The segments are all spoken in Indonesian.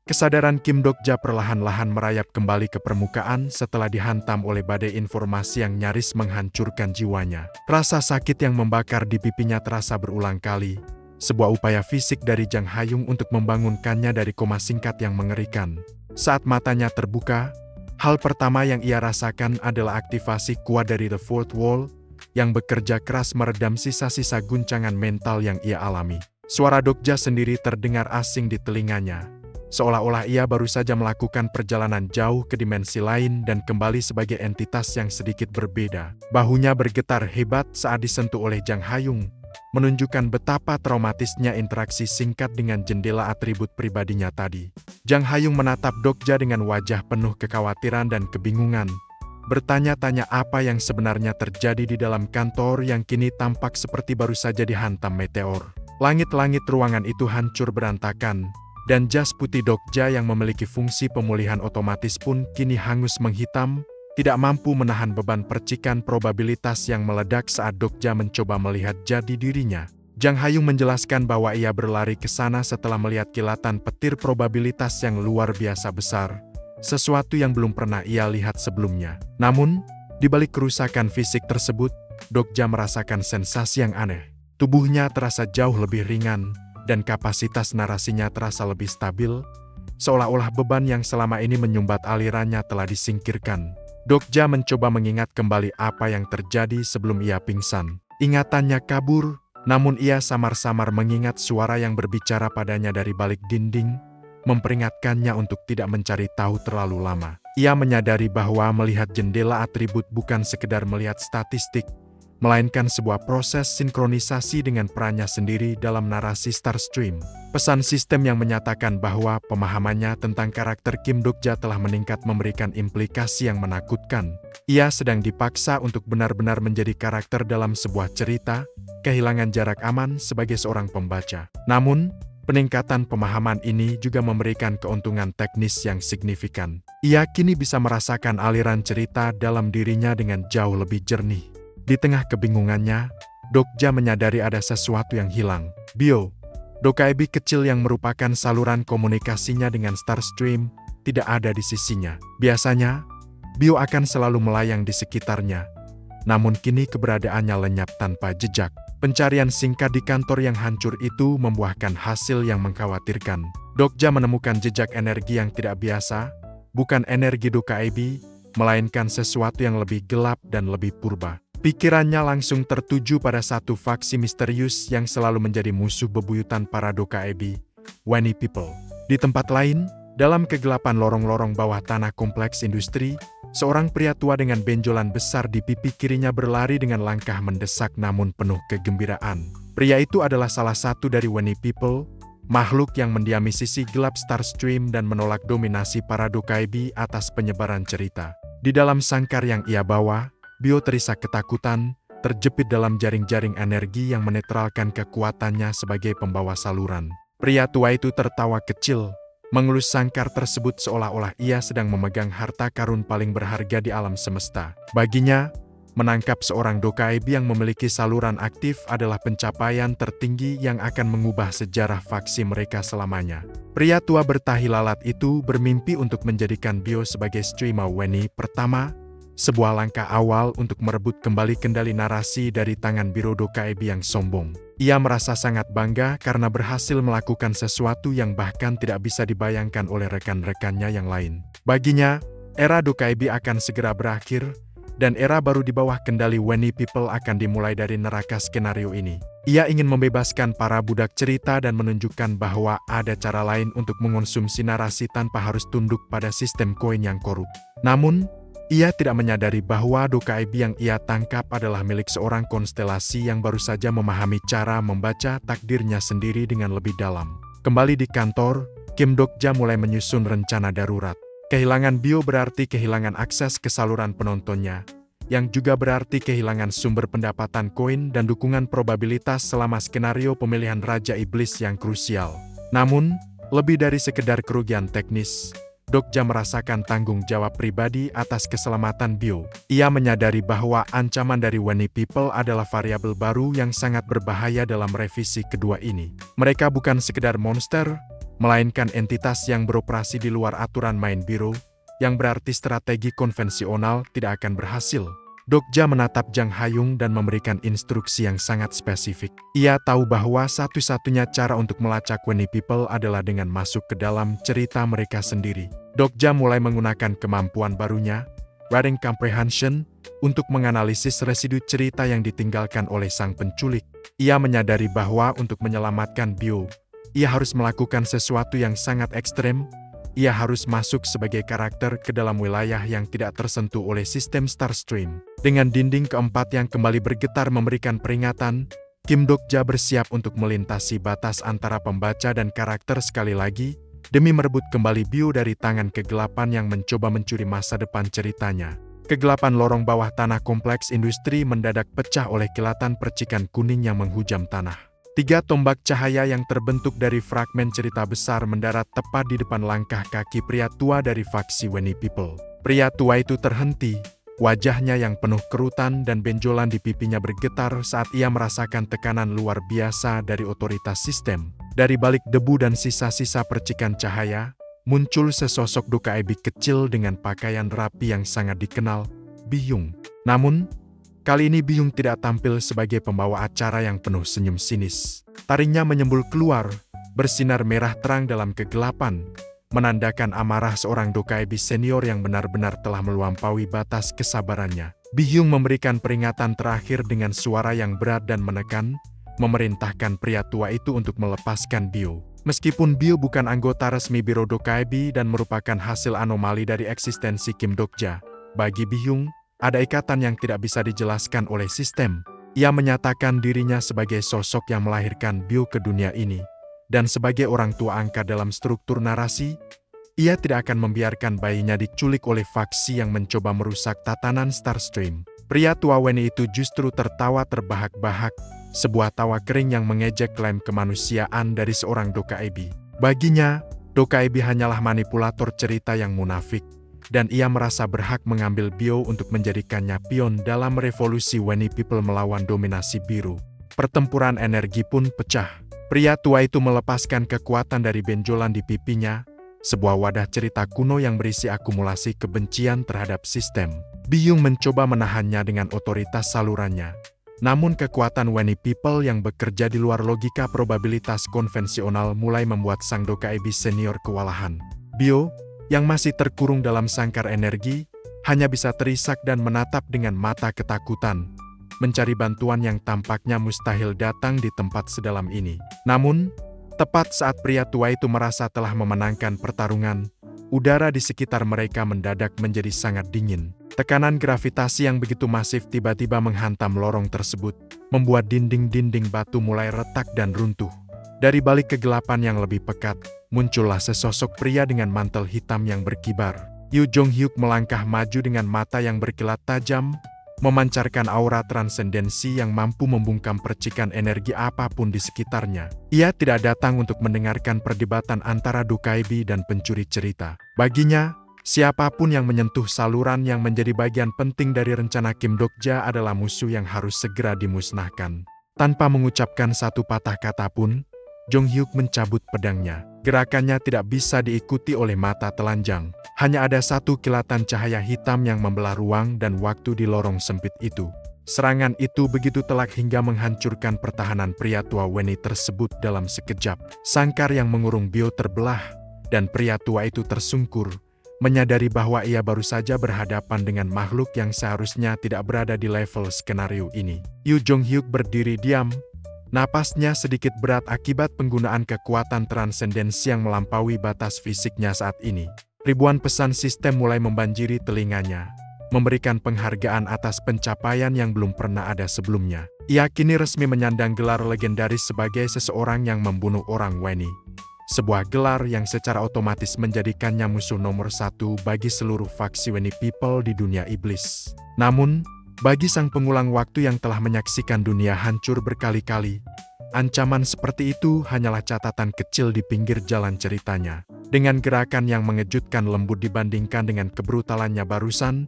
Kesadaran Kim Dokja perlahan-lahan merayap kembali ke permukaan setelah dihantam oleh badai informasi yang nyaris menghancurkan jiwanya. Rasa sakit yang membakar di pipinya terasa berulang kali. Sebuah upaya fisik dari Jang Ha-young untuk membangunkannya dari koma singkat yang mengerikan. Saat matanya terbuka, hal pertama yang ia rasakan adalah aktivasi kuat dari The Fourth Wall yang bekerja keras meredam sisa-sisa guncangan mental yang ia alami. Suara Dokja sendiri terdengar asing di telinganya. Seolah-olah ia baru saja melakukan perjalanan jauh ke dimensi lain dan kembali sebagai entitas yang sedikit berbeda. Bahunya bergetar hebat saat disentuh oleh Jang Ha-young, menunjukkan betapa traumatisnya interaksi singkat dengan jendela atribut pribadinya tadi. Jang Ha-young menatap Dokja dengan wajah penuh kekhawatiran dan kebingungan, bertanya-tanya apa yang sebenarnya terjadi di dalam kantor yang kini tampak seperti baru saja dihantam meteor. Langit-langit ruangan itu hancur berantakan, dan jas putih Dokja yang memiliki fungsi pemulihan otomatis pun kini hangus menghitam, tidak mampu menahan beban percikan probabilitas yang meledak saat Dokja mencoba melihat jati dirinya. Jang Ha-young menjelaskan bahwa ia berlari ke sana setelah melihat kilatan petir probabilitas yang luar biasa besar, sesuatu yang belum pernah ia lihat sebelumnya. Namun, di balik kerusakan fisik tersebut, Dokja merasakan sensasi yang aneh. Tubuhnya terasa jauh lebih ringan, dan kapasitas narasinya terasa lebih stabil, seolah-olah beban yang selama ini menyumbat alirannya telah disingkirkan. Dokja mencoba mengingat kembali apa yang terjadi sebelum ia pingsan. Ingatannya kabur, namun ia samar-samar mengingat suara yang berbicara padanya dari balik dinding, memperingatkannya untuk tidak mencari tahu terlalu lama. Ia menyadari bahwa melihat jendela atribut bukan sekedar melihat statistik, melainkan sebuah proses sinkronisasi dengan perannya sendiri dalam narasi Starstream. Pesan sistem yang menyatakan bahwa pemahamannya tentang karakter Kim Dokja telah meningkat memberikan implikasi yang menakutkan. Ia sedang dipaksa untuk benar-benar menjadi karakter dalam sebuah cerita, kehilangan jarak aman sebagai seorang pembaca. Namun, peningkatan pemahaman ini juga memberikan keuntungan teknis yang signifikan. Ia kini bisa merasakan aliran cerita dalam dirinya dengan jauh lebih jernih. Di tengah kebingungannya, Dokja menyadari ada sesuatu yang hilang. Bio, Dokaibi kecil yang merupakan saluran komunikasinya dengan Starstream, tidak ada di sisinya. Biasanya, Bio akan selalu melayang di sekitarnya. Namun kini keberadaannya lenyap tanpa jejak. Pencarian singkat di kantor yang hancur itu membuahkan hasil yang mengkhawatirkan. Dokja menemukan jejak energi yang tidak biasa, bukan energi Dokaibi, melainkan sesuatu yang lebih gelap dan lebih purba. Pikirannya langsung tertuju pada satu faksi misterius yang selalu menjadi musuh bebuyutan para Dokaibi, Wani People. Di tempat lain, dalam kegelapan lorong-lorong bawah tanah kompleks industri, seorang pria tua dengan benjolan besar di pipi kirinya berlari dengan langkah mendesak namun penuh kegembiraan. Pria itu adalah salah satu dari Wani People, makhluk yang mendiami sisi gelap Starstream dan menolak dominasi para Dokaibi atas penyebaran cerita. Di dalam sangkar yang ia bawa, Bio terisak ketakutan, terjepit dalam jaring-jaring energi yang menetralkan kekuatannya sebagai pembawa saluran. Pria tua itu tertawa kecil, mengelus sangkar tersebut seolah-olah ia sedang memegang harta karun paling berharga di alam semesta. Baginya, menangkap seorang Dokaibi yang memiliki saluran aktif adalah pencapaian tertinggi yang akan mengubah sejarah faksi mereka selamanya. Pria tua bertahi lalat itu bermimpi untuk menjadikan Bio sebagai streamer Wani pertama, sebuah langkah awal untuk merebut kembali kendali narasi dari tangan Biro Dokaibi yang sombong. Ia merasa sangat bangga karena berhasil melakukan sesuatu yang bahkan tidak bisa dibayangkan oleh rekan-rekannya yang lain. Baginya, era Dokaibi akan segera berakhir, dan era baru di bawah kendali Wani People akan dimulai dari neraka skenario ini. Ia ingin membebaskan para budak cerita dan menunjukkan bahwa ada cara lain untuk mengonsumsi narasi tanpa harus tunduk pada sistem koin yang korup. Namun, ia tidak menyadari bahwa Dokaibi yang ia tangkap adalah milik seorang konstelasi yang baru saja memahami cara membaca takdirnya sendiri dengan lebih dalam. Kembali di kantor, Kim Dokja mulai menyusun rencana darurat. Kehilangan Bio berarti kehilangan akses ke saluran penontonnya, yang juga berarti kehilangan sumber pendapatan koin dan dukungan probabilitas selama skenario pemilihan Raja Iblis yang krusial. Namun, lebih dari sekedar kerugian teknis, Dokja merasakan tanggung jawab pribadi atas keselamatan Bio. Ia menyadari bahwa ancaman dari Wani People adalah variabel baru yang sangat berbahaya dalam revisi kedua ini. Mereka bukan sekedar monster, melainkan entitas yang beroperasi di luar aturan main Biro, yang berarti strategi konvensional tidak akan berhasil. Dokja menatap Jang Hayung dan memberikan instruksi yang sangat spesifik. Ia tahu bahwa satu-satunya cara untuk melacak Weni People adalah dengan masuk ke dalam cerita mereka sendiri. Dokja mulai menggunakan kemampuan barunya, Reading Comprehension, untuk menganalisis residu cerita yang ditinggalkan oleh sang penculik. Ia menyadari bahwa untuk menyelamatkan Bio, ia harus melakukan sesuatu yang sangat ekstrem. Ia harus masuk sebagai karakter ke dalam wilayah yang tidak tersentuh oleh sistem Starstream. Dengan dinding keempat yang kembali bergetar memberikan peringatan, Kim Dokja bersiap untuk melintasi batas antara pembaca dan karakter sekali lagi, demi merebut kembali Bio dari tangan kegelapan yang mencoba mencuri masa depan ceritanya. Kegelapan lorong bawah tanah kompleks industri mendadak pecah oleh kilatan percikan kuning yang menghujam tanah. 3 tombak cahaya yang terbentuk dari fragmen cerita besar mendarat tepat di depan langkah kaki pria tua dari faksi Weni People. Pria tua itu terhenti, wajahnya yang penuh kerutan dan benjolan di pipinya bergetar saat ia merasakan tekanan luar biasa dari otoritas sistem. Dari balik debu dan sisa-sisa percikan cahaya, muncul sesosok Dokkaebi kecil dengan pakaian rapi yang sangat dikenal, Biyung. Namun, kali ini Biyung tidak tampil sebagai pembawa acara yang penuh senyum sinis. Taringnya menyembul keluar, bersinar merah terang dalam kegelapan, menandakan amarah seorang Dokkaebi senior yang benar-benar telah melampaui batas kesabarannya. Biyung memberikan peringatan terakhir dengan suara yang berat dan menekan, memerintahkan pria tua itu untuk melepaskan Bio. Meskipun Bio bukan anggota resmi Biro Dokkaebi dan merupakan hasil anomali dari eksistensi Kim Dokja, bagi Biyung, ada ikatan yang tidak bisa dijelaskan oleh sistem. Ia menyatakan dirinya sebagai sosok yang melahirkan Bio ke dunia ini. Dan sebagai orang tua angkat dalam struktur narasi, ia tidak akan membiarkan bayinya diculik oleh faksi yang mencoba merusak tatanan Starstream. Pria tua Weni itu justru tertawa terbahak-bahak, sebuah tawa kering yang mengejek klaim kemanusiaan dari seorang Dokkaebi. Baginya, Dokkaebi hanyalah manipulator cerita yang munafik, dan ia merasa berhak mengambil Bio untuk menjadikannya pion dalam revolusi Weni People melawan dominasi biru. Pertempuran energi pun pecah. Pria tua itu melepaskan kekuatan dari benjolan di pipinya, sebuah wadah cerita kuno yang berisi akumulasi kebencian terhadap sistem. Biyung mencoba menahannya dengan otoritas salurannya. Namun kekuatan Weni People yang bekerja di luar logika probabilitas konvensional mulai membuat sang Dokkaebi senior kewalahan. Bio, yang masih terkurung dalam sangkar energi, hanya bisa terisak dan menatap dengan mata ketakutan, mencari bantuan yang tampaknya mustahil datang di tempat sedalam ini. Namun, tepat saat pria tua itu merasa telah memenangkan pertarungan, udara di sekitar mereka mendadak menjadi sangat dingin. Tekanan gravitasi yang begitu masif tiba-tiba menghantam lorong tersebut, membuat dinding-dinding batu mulai retak dan runtuh. Dari balik kegelapan yang lebih pekat, muncullah sesosok pria dengan mantel hitam yang berkibar. Yu Jong-hyuk melangkah maju dengan mata yang berkilat tajam, memancarkan aura transendensi yang mampu membungkam percikan energi apapun di sekitarnya. Ia tidak datang untuk mendengarkan perdebatan antara Dokkaebi dan pencuri cerita. Baginya, siapapun yang menyentuh saluran yang menjadi bagian penting dari rencana Kim Dokja adalah musuh yang harus segera dimusnahkan. Tanpa mengucapkan satu patah kata pun, Jong-hyuk mencabut pedangnya. Gerakannya tidak bisa diikuti oleh mata telanjang. Hanya ada satu kilatan cahaya hitam yang membelah ruang dan waktu di lorong sempit itu. Serangan itu begitu telak hingga menghancurkan pertahanan pria tua Weni tersebut dalam sekejap. Sangkar yang mengurung Bio terbelah, dan pria tua itu tersungkur, menyadari bahwa ia baru saja berhadapan dengan makhluk yang seharusnya tidak berada di level skenario ini. Yu Jong-hyuk berdiri diam, napasnya sedikit berat akibat penggunaan kekuatan transendensi yang melampaui batas fisiknya saat ini. Ribuan pesan sistem mulai membanjiri telinganya, memberikan penghargaan atas pencapaian yang belum pernah ada sebelumnya. Ia kini resmi menyandang gelar legendaris sebagai seseorang yang membunuh orang Weni. Sebuah gelar yang secara otomatis menjadikannya musuh nomor 1 bagi seluruh faksi Weni People di dunia iblis. Namun, bagi sang pengulang waktu yang telah menyaksikan dunia hancur berkali-kali, ancaman seperti itu hanyalah catatan kecil di pinggir jalan ceritanya. Dengan gerakan yang mengejutkan lembut dibandingkan dengan kebrutalannya barusan,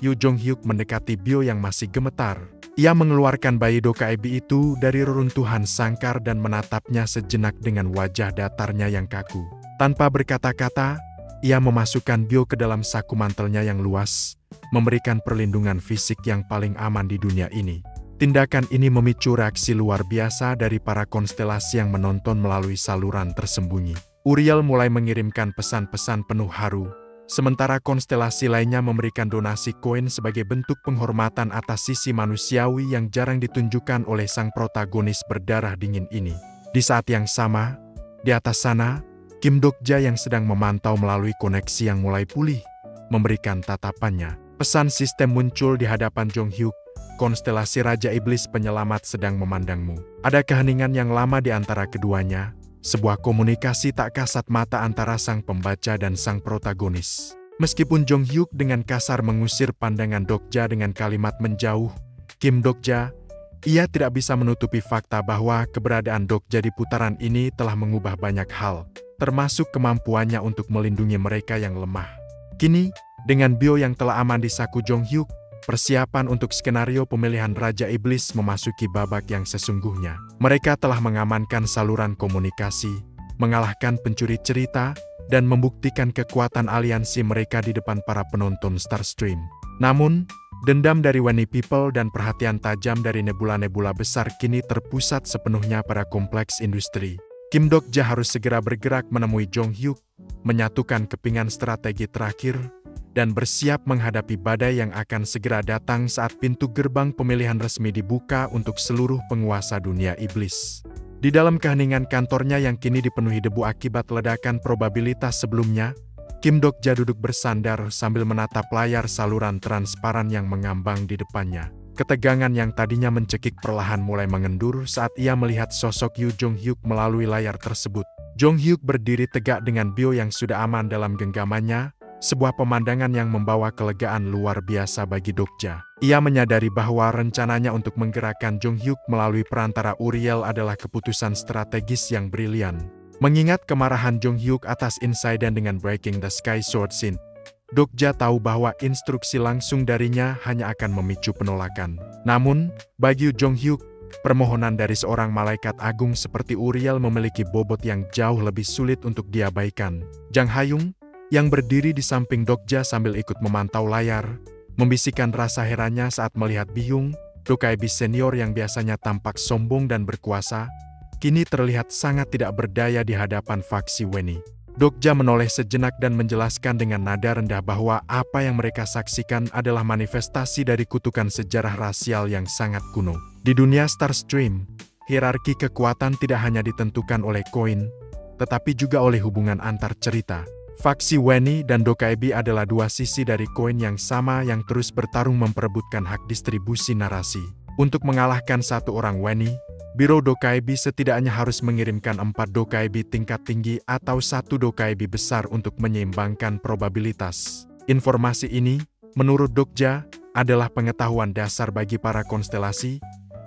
Yu Jong-hyuk mendekati Bio yang masih gemetar. Ia mengeluarkan bayi Dokkaebi itu dari reruntuhan sangkar dan menatapnya sejenak dengan wajah datarnya yang kaku. Tanpa berkata-kata, ia memasukkan Bio ke dalam saku mantelnya yang luas, memberikan perlindungan fisik yang paling aman di dunia ini. Tindakan ini memicu reaksi luar biasa dari para konstelasi yang menonton melalui saluran tersembunyi. Uriel mulai mengirimkan pesan-pesan penuh haru, sementara konstelasi lainnya memberikan donasi koin sebagai bentuk penghormatan atas sisi manusiawi yang jarang ditunjukkan oleh sang protagonis berdarah dingin ini. Di saat yang sama, di atas sana, Kim Dokja yang sedang memantau melalui koneksi yang mulai pulih, memberikan tatapannya. Pesan sistem muncul di hadapan Jong Hyuk. Konstelasi Raja Iblis Penyelamat sedang memandangmu. Ada keheningan yang lama di antara keduanya, sebuah komunikasi tak kasat mata antara sang pembaca dan sang protagonis. Meskipun Jong Hyuk dengan kasar mengusir pandangan Dokja dengan kalimat menjauh, Kim Dokja, ia tidak bisa menutupi fakta bahwa keberadaan Dokja di putaran ini telah mengubah banyak hal, termasuk kemampuannya untuk melindungi mereka yang lemah. Kini, dengan Bio yang telah aman di saku Jong Hyuk, persiapan untuk skenario pemilihan Raja Iblis memasuki babak yang sesungguhnya. Mereka telah mengamankan saluran komunikasi, mengalahkan pencuri cerita, dan membuktikan kekuatan aliansi mereka di depan para penonton Starstream. Namun, dendam dari Wenny People dan perhatian tajam dari nebula-nebula besar kini terpusat sepenuhnya pada kompleks industri. Kim Dokja harus segera bergerak menemui Jong Hyuk, menyatukan kepingan strategi terakhir, dan bersiap menghadapi badai yang akan segera datang saat pintu gerbang pemilihan resmi dibuka untuk seluruh penguasa dunia iblis. Di dalam keheningan kantornya yang kini dipenuhi debu akibat ledakan probabilitas sebelumnya, Kim Dokja duduk bersandar sambil menatap layar saluran transparan yang mengambang di depannya. Ketegangan yang tadinya mencekik perlahan mulai mengendur saat ia melihat sosok Yoo Jong Hyuk melalui layar tersebut. Jong Hyuk berdiri tegak dengan Bio yang sudah aman dalam genggamannya, sebuah pemandangan yang membawa kelegaan luar biasa bagi Dokja. Ia menyadari bahwa rencananya untuk menggerakkan Jong Hyuk melalui perantara Uriel adalah keputusan strategis yang brilian. Mengingat kemarahan Jong Hyuk atas insiden dengan Breaking the Sky Sword Scene, Dokja tahu bahwa instruksi langsung darinya hanya akan memicu penolakan. Namun, bagi Jong Hyuk, permohonan dari seorang malaikat agung seperti Uriel memiliki bobot yang jauh lebih sulit untuk diabaikan. Jang Hayung, yang berdiri di samping Dokja sambil ikut memantau layar, membisikkan rasa herannya saat melihat Byung, Dokkaebi senior yang biasanya tampak sombong dan berkuasa, kini terlihat sangat tidak berdaya di hadapan faksi Wenny. Dokja menoleh sejenak dan menjelaskan dengan nada rendah bahwa apa yang mereka saksikan adalah manifestasi dari kutukan sejarah rasial yang sangat kuno. Di dunia Starstream, hierarki kekuatan tidak hanya ditentukan oleh koin, tetapi juga oleh hubungan antar cerita. Faksi Wenny dan Dokkaebi adalah dua sisi dari koin yang sama yang terus bertarung memperebutkan hak distribusi narasi. Untuk mengalahkan satu orang Wenny, Biro Dokkaebi setidaknya harus mengirimkan 4 Dokkaebi tingkat tinggi atau 1 Dokkaebi besar untuk menyeimbangkan probabilitas. Informasi ini, menurut Dokja, adalah pengetahuan dasar bagi para konstelasi,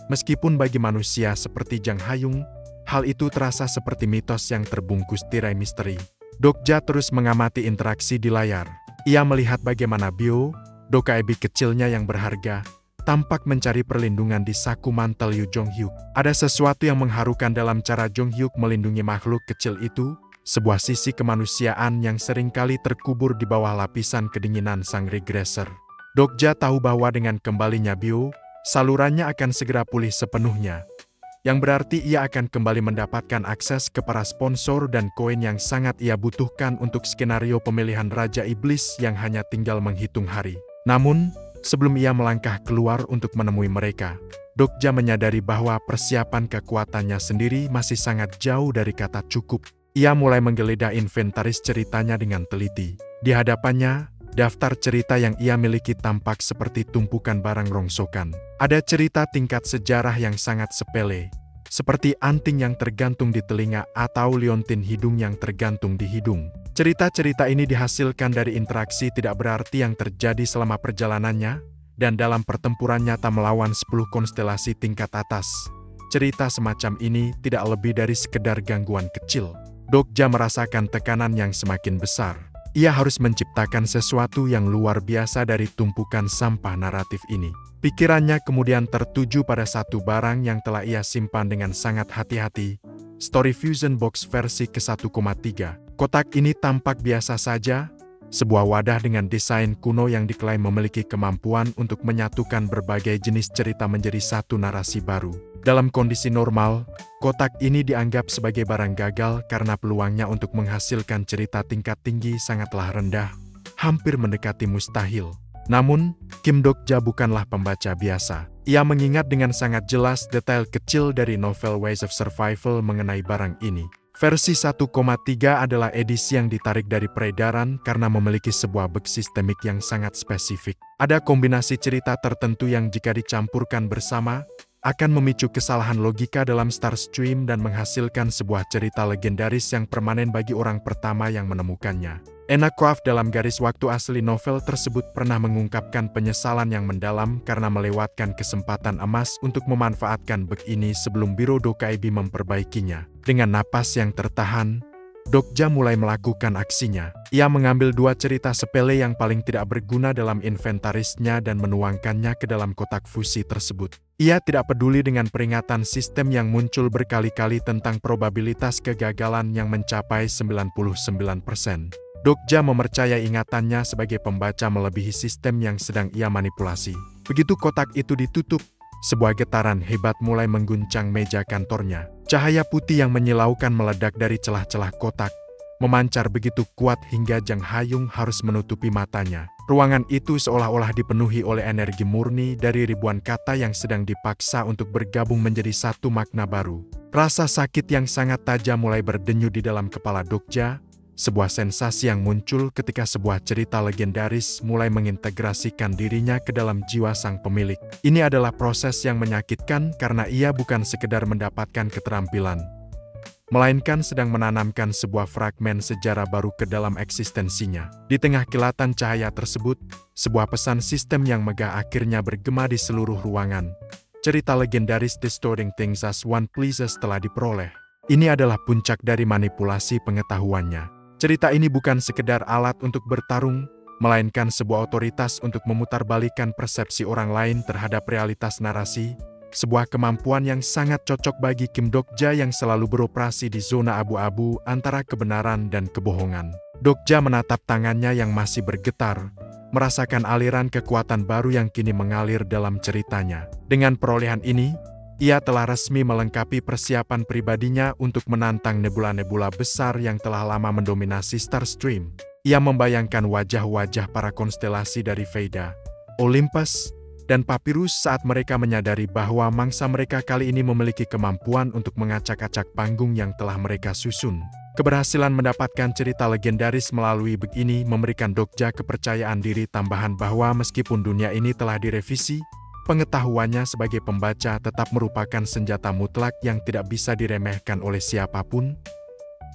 meskipun bagi manusia seperti Jang Hayung, hal itu terasa seperti mitos yang terbungkus tirai misteri. Dokja terus mengamati interaksi di layar. Ia melihat bagaimana Bio, Dokkaebi kecilnya yang berharga, tampak mencari perlindungan di saku mantel Yoo Jong Hyuk. Ada sesuatu yang mengharukan dalam cara Jong Hyuk melindungi makhluk kecil itu, sebuah sisi kemanusiaan yang seringkali terkubur di bawah lapisan kedinginan sang regressor. Dokja tahu bahwa dengan kembalinya Bio, salurannya akan segera pulih sepenuhnya, yang berarti ia akan kembali mendapatkan akses ke para sponsor dan koin yang sangat ia butuhkan untuk skenario pemilihan Raja Iblis yang hanya tinggal menghitung hari. Namun, sebelum ia melangkah keluar untuk menemui mereka, Dokja menyadari bahwa persiapan kekuatannya sendiri masih sangat jauh dari kata cukup. Ia mulai menggeledah inventaris ceritanya dengan teliti. Di hadapannya, daftar cerita yang ia miliki tampak seperti tumpukan barang rongsokan. Ada cerita tingkat sejarah yang sangat sepele, seperti anting yang tergantung di telinga atau liontin hidung yang tergantung di hidung. Cerita-cerita ini dihasilkan dari interaksi tidak berarti yang terjadi selama perjalanannya, dan dalam pertempuran nyata melawan 10 konstelasi tingkat atas. Cerita semacam ini tidak lebih dari sekedar gangguan kecil. Dokja merasakan tekanan yang semakin besar. Ia harus menciptakan sesuatu yang luar biasa dari tumpukan sampah naratif ini. Pikirannya kemudian tertuju pada satu barang yang telah ia simpan dengan sangat hati-hati, Story Fusion Box versi ke-1,3. Kotak ini tampak biasa saja, sebuah wadah dengan desain kuno yang diklaim memiliki kemampuan untuk menyatukan berbagai jenis cerita menjadi satu narasi baru. Dalam kondisi normal, kotak ini dianggap sebagai barang gagal karena peluangnya untuk menghasilkan cerita tingkat tinggi sangatlah rendah, hampir mendekati mustahil. Namun, Kim Dokja bukanlah pembaca biasa. Ia mengingat dengan sangat jelas detail kecil dari novel Ways of Survival mengenai barang ini. Versi 1,3 adalah edisi yang ditarik dari peredaran karena memiliki sebuah bug sistemik yang sangat spesifik. Ada kombinasi cerita tertentu yang jika dicampurkan bersama, akan memicu kesalahan logika dalam Starstream dan menghasilkan sebuah cerita legendaris yang permanen bagi orang pertama yang menemukannya. Anna Croft dalam garis waktu asli novel tersebut pernah mengungkapkan penyesalan yang mendalam karena melewatkan kesempatan emas untuk memanfaatkan bug ini sebelum Biro Dokaibi memperbaikinya. Dengan napas yang tertahan, Dokja mulai melakukan aksinya. Ia mengambil dua cerita sepele yang paling tidak berguna dalam inventarisnya dan menuangkannya ke dalam kotak fusi tersebut. Ia tidak peduli dengan peringatan sistem yang muncul berkali-kali tentang probabilitas kegagalan yang mencapai 99%. Dokja mempercayai ingatannya sebagai pembaca melebihi sistem yang sedang ia manipulasi. Begitu kotak itu ditutup, sebuah getaran hebat mulai mengguncang meja kantornya. Cahaya putih yang menyilaukan meledak dari celah-celah kotak, memancar begitu kuat hingga Jang Hayung harus menutupi matanya. Ruangan itu seolah-olah dipenuhi oleh energi murni dari ribuan kata yang sedang dipaksa untuk bergabung menjadi satu makna baru. Rasa sakit yang sangat tajam mulai berdenyut di dalam kepala Dokja, sebuah sensasi yang muncul ketika sebuah cerita legendaris mulai mengintegrasikan dirinya ke dalam jiwa sang pemilik. Ini adalah proses yang menyakitkan karena ia bukan sekedar mendapatkan keterampilan, melainkan sedang menanamkan sebuah fragmen sejarah baru ke dalam eksistensinya. Di tengah kilatan cahaya tersebut, sebuah pesan sistem yang megah akhirnya bergema di seluruh ruangan. Cerita legendaris Distorting Things as One Pleases telah diperoleh. Ini adalah puncak dari manipulasi pengetahuannya. Cerita ini bukan sekedar alat untuk bertarung, melainkan sebuah otoritas untuk memutarbalikkan persepsi orang lain terhadap realitas narasi, sebuah kemampuan yang sangat cocok bagi Kim Dokja yang selalu beroperasi di zona abu-abu antara kebenaran dan kebohongan. Dokja menatap tangannya yang masih bergetar, merasakan aliran kekuatan baru yang kini mengalir dalam ceritanya. Dengan perolehan ini, ia telah resmi melengkapi persiapan pribadinya untuk menantang nebula-nebula besar yang telah lama mendominasi Starstream. Ia membayangkan wajah-wajah para konstelasi dari Veda, Olympus, dan Papyrus saat mereka menyadari bahwa mangsa mereka kali ini memiliki kemampuan untuk mengacak-acak panggung yang telah mereka susun. Keberhasilan mendapatkan cerita legendaris melalui bug ini memberikan Dokja kepercayaan diri tambahan bahwa meskipun dunia ini telah direvisi, pengetahuannya sebagai pembaca tetap merupakan senjata mutlak yang tidak bisa diremehkan oleh siapapun,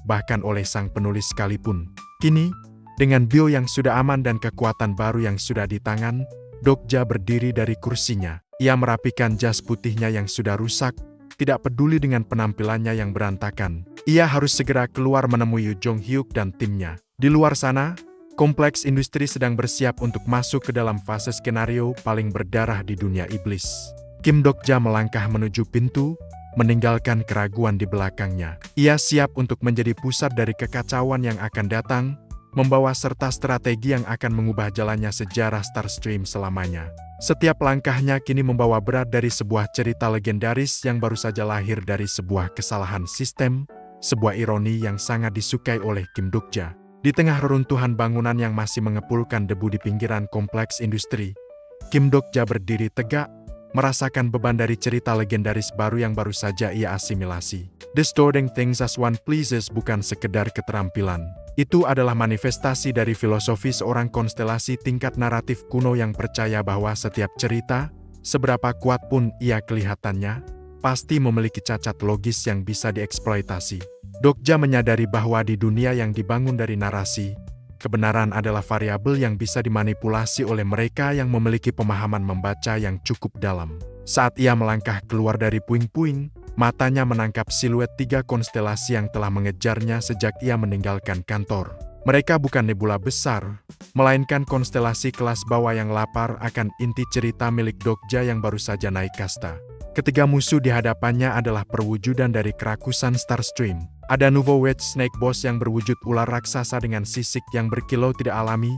bahkan oleh sang penulis sekalipun. Kini, dengan bio yang sudah aman dan kekuatan baru yang sudah di tangan, Dokja berdiri dari kursinya. Ia merapikan jas putihnya yang sudah rusak, tidak peduli dengan penampilannya yang berantakan. Ia harus segera keluar menemui Yu Jong Hyuk dan timnya. Di luar sana, kompleks industri sedang bersiap untuk masuk ke dalam fase skenario paling berdarah di dunia iblis. Kim Dokja melangkah menuju pintu, meninggalkan keraguan di belakangnya. Ia siap untuk menjadi pusat dari kekacauan yang akan datang, membawa serta strategi yang akan mengubah jalannya sejarah Starstream selamanya. Setiap langkahnya kini membawa berat dari sebuah cerita legendaris yang baru saja lahir dari sebuah kesalahan sistem, sebuah ironi yang sangat disukai oleh Kim Dokja. Di tengah reruntuhan bangunan yang masih mengepulkan debu di pinggiran kompleks industri, Kim Dokja berdiri tegak, merasakan beban dari cerita legendaris baru yang baru saja ia asimilasi. Distorting Things as One Pleases bukan sekedar keterampilan. Itu adalah manifestasi dari filosofi seorang konstelasi tingkat naratif kuno yang percaya bahwa setiap cerita, seberapa kuat pun ia kelihatannya, pasti memiliki cacat logis yang bisa dieksploitasi. Dokja menyadari bahwa di dunia yang dibangun dari narasi, kebenaran adalah variabel yang bisa dimanipulasi oleh mereka yang memiliki pemahaman membaca yang cukup dalam. Saat ia melangkah keluar dari puing-puing, matanya menangkap siluet 3 konstelasi yang telah mengejarnya sejak ia meninggalkan kantor. Mereka bukan nebula besar, melainkan konstelasi kelas bawah yang lapar akan inti cerita milik Dokja yang baru saja naik kasta. Ketiga musuh di hadapannya adalah perwujudan dari kerakusan Starstream. Ada Nouveau Wedge Snake Boss yang berwujud ular raksasa dengan sisik yang berkilau tidak alami,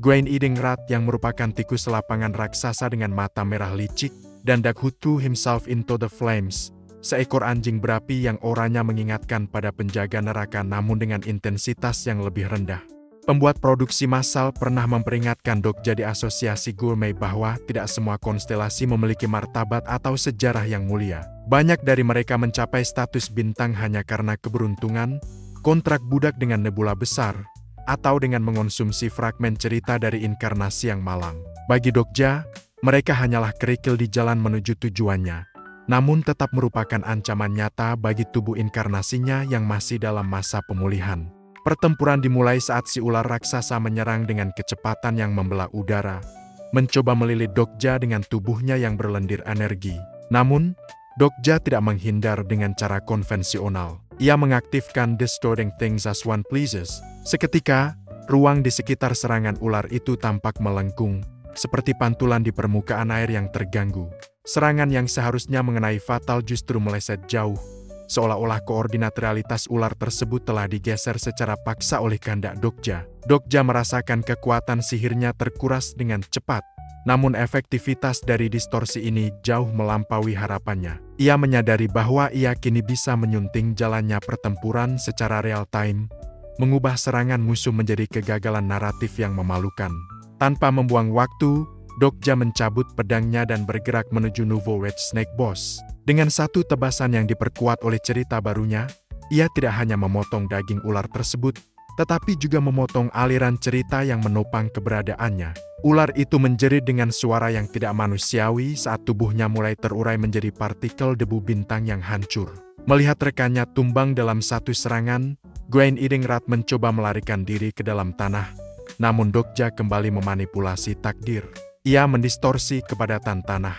Grain Eating Rat yang merupakan tikus lapangan raksasa dengan mata merah licik, dan Dark Threw himself into the flames, seekor anjing berapi yang oranya mengingatkan pada penjaga neraka namun dengan intensitas yang lebih rendah. Pembuat produksi massal pernah memperingatkan Dokja di Asosiasi Gourmet bahwa tidak semua konstelasi memiliki martabat atau sejarah yang mulia. Banyak dari mereka mencapai status bintang hanya karena keberuntungan, kontrak budak dengan nebula besar, atau dengan mengonsumsi fragmen cerita dari inkarnasi yang malang. Bagi Dokja, mereka hanyalah kerikil di jalan menuju tujuannya, namun tetap merupakan ancaman nyata bagi tubuh inkarnasinya yang masih dalam masa pemulihan. Pertempuran dimulai saat si ular raksasa menyerang dengan kecepatan yang membelah udara, mencoba melilit Dokja dengan tubuhnya yang berlendir energi. Namun, Dokja tidak menghindar dengan cara konvensional. Ia mengaktifkan Distorting Things as One Pleases. Seketika, ruang di sekitar serangan ular itu tampak melengkung, seperti pantulan di permukaan air yang terganggu. Serangan yang seharusnya mengenai fatal justru meleset jauh, seolah-olah koordinat realitas ular tersebut telah digeser secara paksa oleh kehendak Dokja. Dokja merasakan kekuatan sihirnya terkuras dengan cepat, namun efektivitas dari distorsi ini jauh melampaui harapannya. Ia menyadari bahwa ia kini bisa menyunting jalannya pertempuran secara real-time, mengubah serangan musuh menjadi kegagalan naratif yang memalukan. Tanpa membuang waktu, Dokja mencabut pedangnya dan bergerak menuju Nouveau Wedge Snake Boss. Dengan satu tebasan yang diperkuat oleh cerita barunya, ia tidak hanya memotong daging ular tersebut, tetapi juga memotong aliran cerita yang menopang keberadaannya. Ular itu menjerit dengan suara yang tidak manusiawi saat tubuhnya mulai terurai menjadi partikel debu bintang yang hancur. Melihat rekannya tumbang dalam satu serangan, Grain Eating Rat mencoba melarikan diri ke dalam tanah, namun Dokja kembali memanipulasi takdir. Ia mendistorsi kepadatan tanah,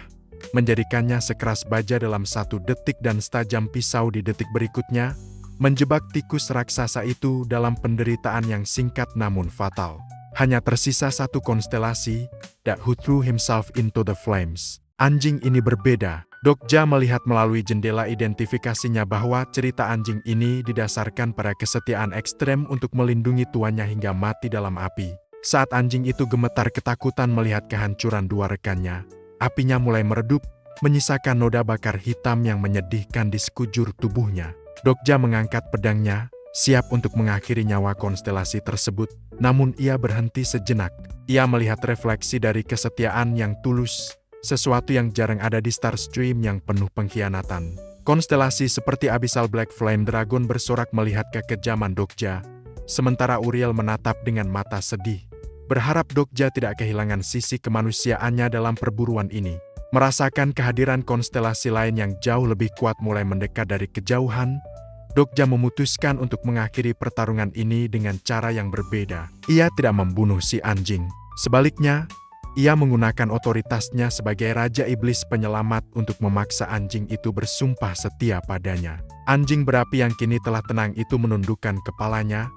menjadikannya sekeras baja dalam 1 detik dan setajam pisau di detik berikutnya, menjebak tikus raksasa itu dalam penderitaan yang singkat namun fatal. Hanya tersisa satu konstelasi, Dark Threw himself into the flames. Anjing ini berbeda. Dokja melihat melalui jendela identifikasinya bahwa cerita anjing ini didasarkan pada kesetiaan ekstrem untuk melindungi tuannya hingga mati dalam api. Saat anjing itu gemetar ketakutan melihat kehancuran dua rekannya, apinya mulai meredup, menyisakan noda bakar hitam yang menyedihkan di sekujur tubuhnya. Dokja mengangkat pedangnya, siap untuk mengakhiri nyawa konstelasi tersebut, namun ia berhenti sejenak. Ia melihat refleksi dari kesetiaan yang tulus, sesuatu yang jarang ada di Starstream yang penuh pengkhianatan. Konstelasi seperti Abyssal Black Flame Dragon bersorak melihat kekejaman Dokja, sementara Uriel menatap dengan mata sedih, berharap Dokja tidak kehilangan sisi kemanusiaannya dalam perburuan ini. Merasakan kehadiran konstelasi lain yang jauh lebih kuat mulai mendekat dari kejauhan, Dokja memutuskan untuk mengakhiri pertarungan ini dengan cara yang berbeda. Ia tidak membunuh si anjing. Sebaliknya, ia menggunakan otoritasnya sebagai Raja Iblis Penyelamat untuk memaksa anjing itu bersumpah setia padanya. Anjing berapi yang kini telah tenang itu menundukkan kepalanya,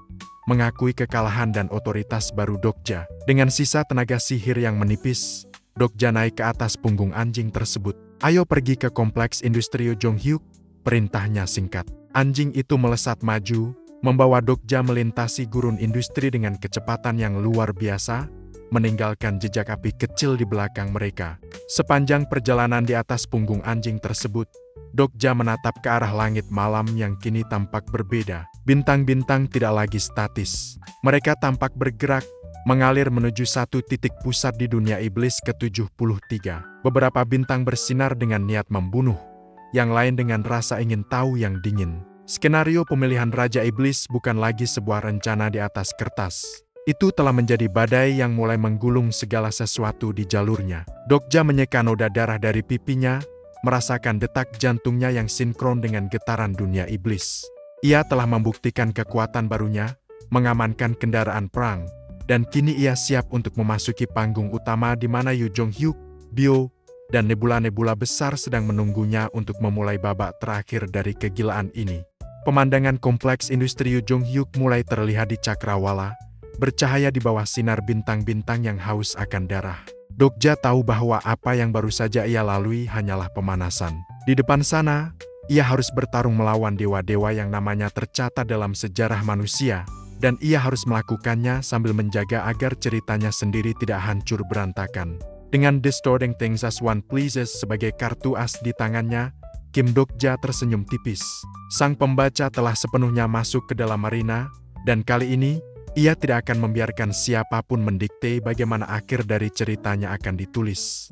mengakui kekalahan dan otoritas baru Dokja. Dengan sisa tenaga sihir yang menipis, Dokja naik ke atas punggung anjing tersebut. "Ayo pergi ke kompleks industri Jonghyuk," perintahnya singkat. Anjing itu melesat maju, membawa Dokja melintasi gurun industri dengan kecepatan yang luar biasa, meninggalkan jejak api kecil di belakang mereka. Sepanjang perjalanan di atas punggung anjing tersebut, Dokja menatap ke arah langit malam yang kini tampak berbeda. Bintang-bintang tidak lagi statis. Mereka tampak bergerak, mengalir menuju satu titik pusat di dunia iblis ke-73. Beberapa bintang bersinar dengan niat membunuh, yang lain dengan rasa ingin tahu yang dingin. Skenario pemilihan Raja Iblis bukan lagi sebuah rencana di atas kertas. Itu telah menjadi badai yang mulai menggulung segala sesuatu di jalurnya. Dokja menyeka noda darah dari pipinya, merasakan detak jantungnya yang sinkron dengan getaran dunia iblis. Ia telah membuktikan kekuatan barunya, mengamankan kendaraan perang, dan kini ia siap untuk memasuki panggung utama di mana Yu Jonghyuk, Bio, dan nebula-nebula besar sedang menunggunya untuk memulai babak terakhir dari kegilaan ini. Pemandangan kompleks industri Yu Jonghyuk mulai terlihat di cakrawala, bercahaya di bawah sinar bintang-bintang yang haus akan darah. Dokja tahu bahwa apa yang baru saja ia lalui hanyalah pemanasan. Di depan sana, ia harus bertarung melawan dewa-dewa yang namanya tercatat dalam sejarah manusia, dan ia harus melakukannya sambil menjaga agar ceritanya sendiri tidak hancur berantakan. Dengan Distorting Things as One Pleases sebagai kartu as di tangannya, Kim Dokja tersenyum tipis. Sang pembaca telah sepenuhnya masuk ke dalam arena, dan kali ini, ia tidak akan membiarkan siapapun mendikte bagaimana akhir dari ceritanya akan ditulis.